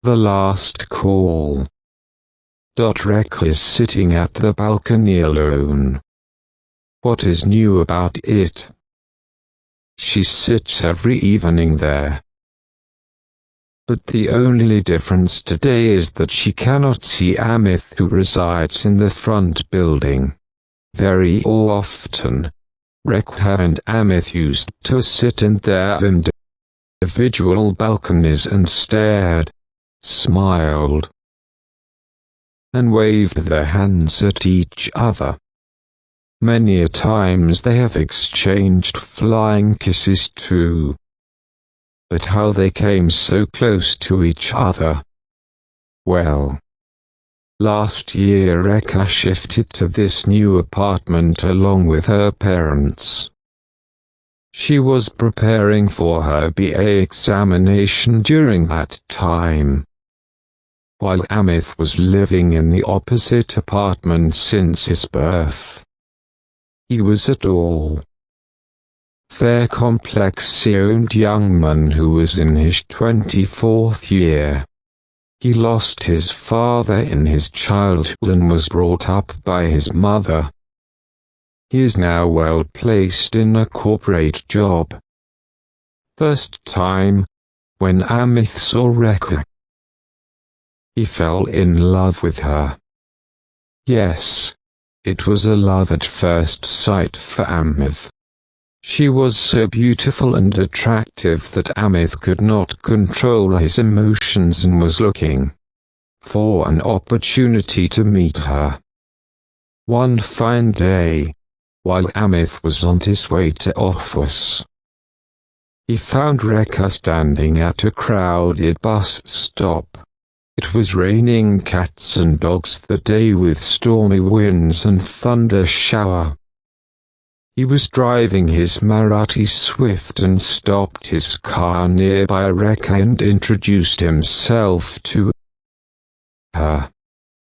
The last call. Rekha is sitting at the balcony alone. What is new about it? She sits every evening there. But the only difference today is that she cannot see Amith, who resides in the front building. Very often, Rekha and Amith used to sit in their individual balconies and stared, smiled, and waved their hands at each other. Many a times they have exchanged flying kisses too. But how they came so close to each other? Well, last year Rekha shifted to this new apartment along with her parents. She was preparing for her BA examination during that time, while Amith was living in the opposite apartment since his birth. He was a tall, fair, complex-owned young man who was in his 24th year. He lost his father in his childhood and was brought up by his mother. He is now well placed in a corporate job. First time, when Amith saw Rekha, he fell in love with her. Yes, it was a love at first sight for Amith. She was so beautiful and attractive that Amith could not control his emotions and was looking for an opportunity to meet her. One fine day, while Amith was on his way to office, he found Rekha standing at a crowded bus stop. It was raining cats and dogs that day with stormy winds and thunder shower. He was driving his Maruti Swift and stopped his car nearby Rekha and introduced himself to her.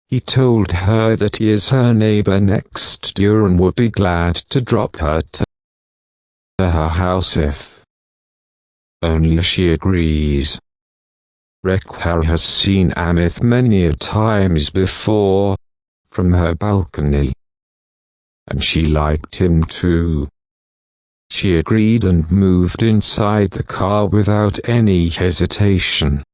He told her that he is her neighbor next door and would be glad to drop her to her house if only she agrees. Rekha has seen Amith many a times before, from her balcony, and she liked him too. She agreed and moved inside the car without any hesitation.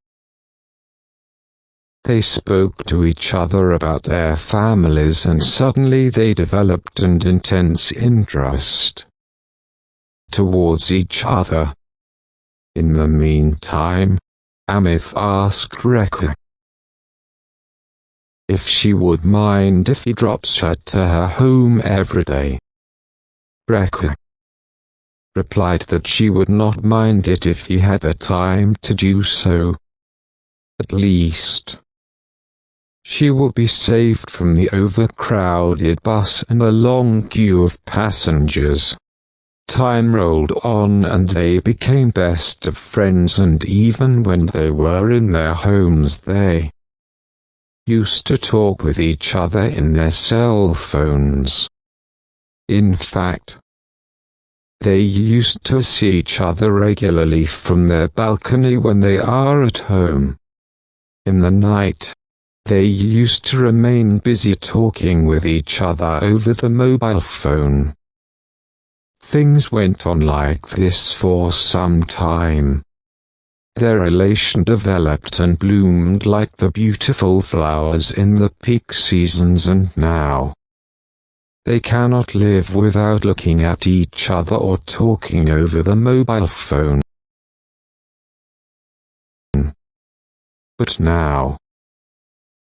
They spoke to each other about their families and suddenly they developed an intense interest towards each other. In the meantime, Amith asked Rekha if she would mind if he drops her to her home every day. Rekha replied that she would not mind it if he had the time to do so. At least, she would be saved from the overcrowded bus and the long queue of passengers. Time rolled on and they became best of friends, and even when they were in their homes they used to talk with each other in their cell phones. In fact, they used to see each other regularly from their balcony when they are at home. In the night, they used to remain busy talking with each other over the mobile phone. Things went on like this for some time. Their relation developed and bloomed like the beautiful flowers in the peak seasons, and now they cannot live without looking at each other or talking over the mobile phone. But now,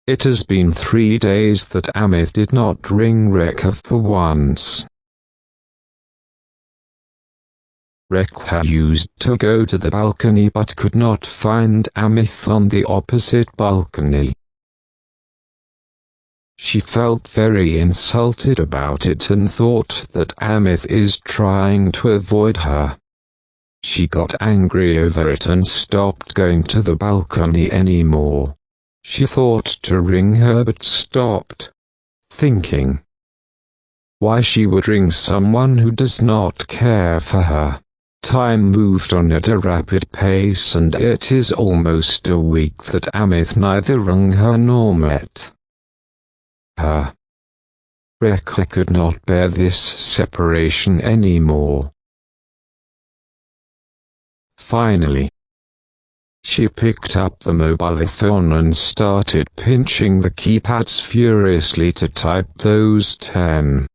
it has been 3 days that Amith did not ring Rekha for once. Rekha used to go to the balcony but could not find Amith on the opposite balcony. She felt very insulted about it and thought that Amith is trying to avoid her. She got angry over it and stopped going to the balcony anymore. She thought to ring her but stopped, thinking why she would ring someone who does not care for her. Time moved on at a rapid pace, and it is almost a week that Amith neither rung her nor met her. Rekha could not bear this separation anymore. Finally, she picked up the mobile phone and started pinching the keypads furiously to type those 10-digit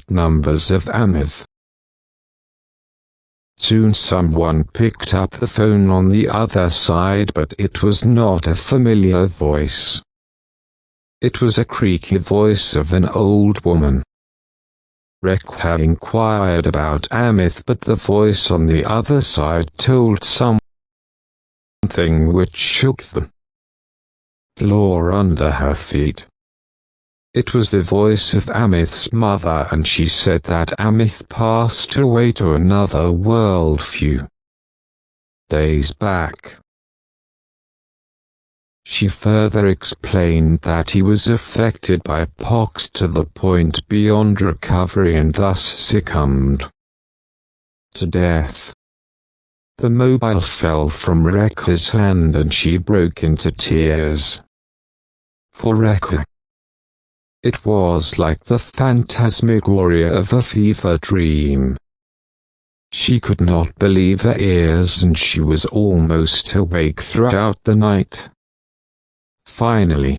numbers of Amith. Soon someone picked up the phone on the other side, but it was not a familiar voice. It was a creaky voice of an old woman. Rekha inquired about Amith, but the voice on the other side told something which shook the floor under her feet. It was the voice of Amith's mother, and she said that Amith passed away to another world few days back. She further explained that he was affected by pox to the point beyond recovery and thus succumbed to death. The mobile fell from Rekha's hand and she broke into tears. For Rekha, it was like the phantasmagoria of a fever dream. She could not believe her ears, and she was almost awake throughout the night. Finally,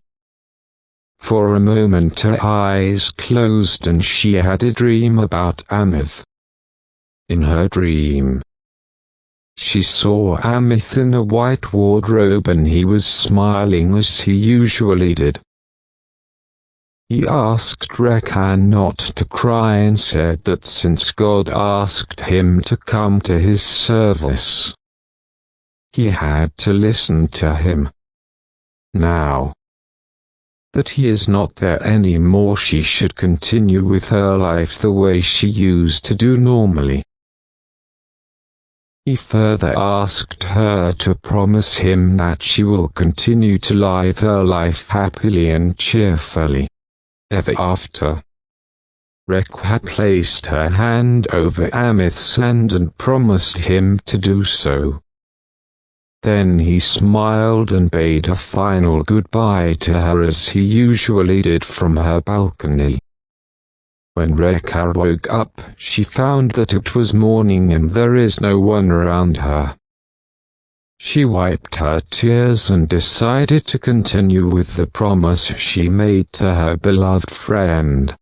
for a moment her eyes closed and she had a dream about Amith. In her dream, she saw Amith in a white wardrobe and he was smiling as he usually did. He asked Rekha not to cry and said that since God asked him to come to his service, he had to listen to him. Now that he is not there anymore, she should continue with her life the way she used to do normally. He further asked her to promise him that she will continue to live her life happily and cheerfully ever after. Rekha placed her hand over Amith's hand and promised him to do so. Then he smiled and bade a final goodbye to her as he usually did from her balcony. When Rekha woke up, she found that it was morning and there is no one around her. She wiped her tears and decided to continue with the promise she made to her beloved friend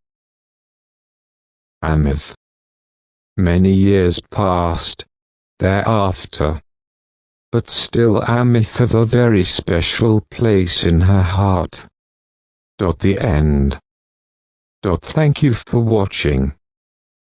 Amith. Many years passed thereafter, but still Amith had a very special place in her heart. The end. Thank you for watching.